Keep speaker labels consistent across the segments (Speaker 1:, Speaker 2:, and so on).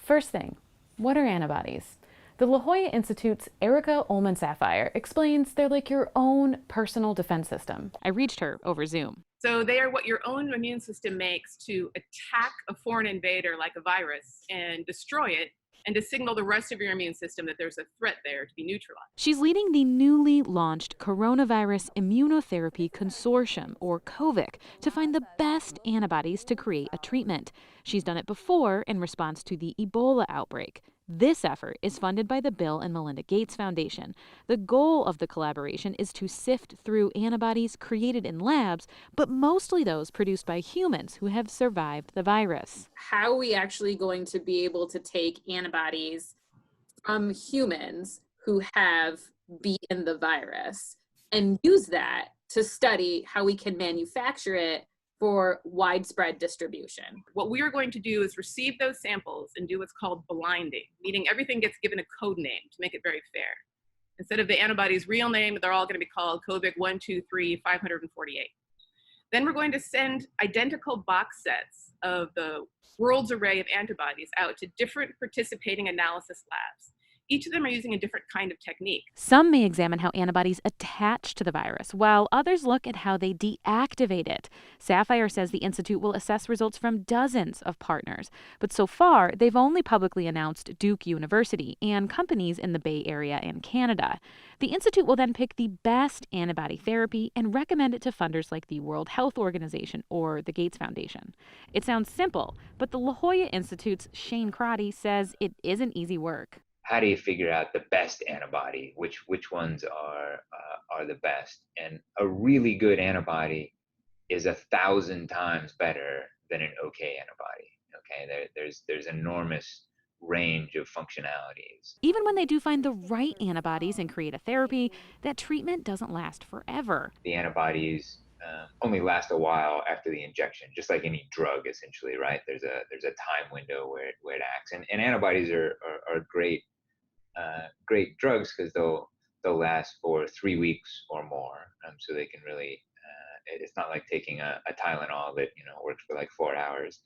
Speaker 1: First thing, what are antibodies? The Jolla Institute's Erica Ullman-Sapphire explains they're like your own personal defense system. I reached her over Zoom.
Speaker 2: So they are what your own immune system makes to attack a foreign invader like a virus and destroy it, and to signal the rest of your immune system that there's a threat there to be neutralized.
Speaker 1: She's leading the newly launched Coronavirus Immunotherapy Consortium, or COVID, to find the best antibodies to create a treatment. She's done it before in response to the Ebola outbreak. This effort is funded by the Bill and Melinda Gates Foundation. The goal of the collaboration is to sift through antibodies created in labs, but mostly those produced by humans who have survived the virus.
Speaker 3: How are we actually going to be able to take antibodies from humans who have beaten the virus and use that to study how we can manufacture it for widespread distribution?
Speaker 2: What we are going to do is receive those samples and do what's called blinding, meaning everything gets given a code name to make it very fair. Instead of the antibody's real name, they're all going to be called COVID 123 548. Then we're going to send identical box sets of the world's array of antibodies out to different participating analysis labs. Each of them are using a different kind of technique.
Speaker 1: Some may examine how antibodies attach to the virus, while others look at how they deactivate it. Sapphire says the Institute will assess results from dozens of partners, but so far they've only publicly announced Duke University and companies in the Bay Area and Canada. The Institute will then pick the best antibody therapy and recommend it to funders like the World Health Organization or the Gates Foundation. It sounds simple, but the La Jolla Institute's Shane Crotty says it isn't easy work.
Speaker 4: How do you figure out the best antibody? Which ones are the best? And a really good antibody is 1,000 times better than an okay antibody. Okay, there's enormous range of functionalities.
Speaker 1: Even when they do find the right antibodies and create a therapy, that treatment doesn't last forever.
Speaker 4: The antibodies only last a while after the injection, just like any drug, essentially, right? There's a time window where it acts, and antibodies are great. Great drugs because they'll last for 3 weeks or more, so they can really. It's not like taking a Tylenol that works for like 4 hours,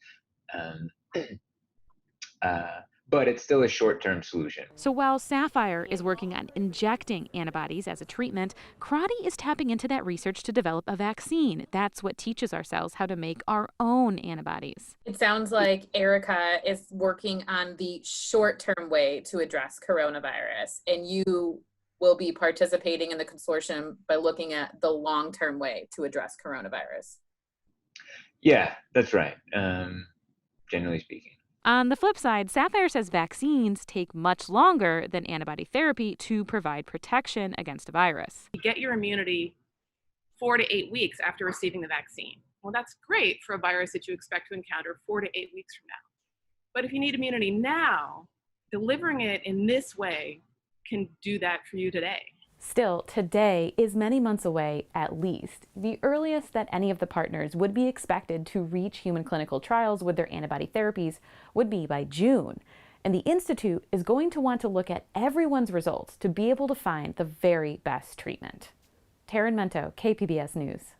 Speaker 4: but it's still a short-term solution.
Speaker 1: So while Sapphire is working on injecting antibodies as a treatment, Crotty is tapping into that research to develop a vaccine. That's what teaches our cells how to make our own antibodies.
Speaker 3: It sounds like Erica is working on the short-term way to address coronavirus, and you will be participating in the consortium by looking at the long-term way to address coronavirus.
Speaker 4: Yeah, that's right, generally speaking.
Speaker 1: On the flip side, Sapphire says vaccines take much longer than antibody therapy to provide protection against a virus.
Speaker 2: You get your immunity 4 to 8 weeks after receiving the vaccine. Well, that's great for a virus that you expect to encounter 4 to 8 weeks from now. But if you need immunity now, delivering it in this way can do that for you today.
Speaker 1: Still, today is many months away at least. The earliest that any of the partners would be expected to reach human clinical trials with their antibody therapies would be by June. And the Institute is going to want to look at everyone's results to be able to find the very best treatment. Taryn Mento, KPBS News.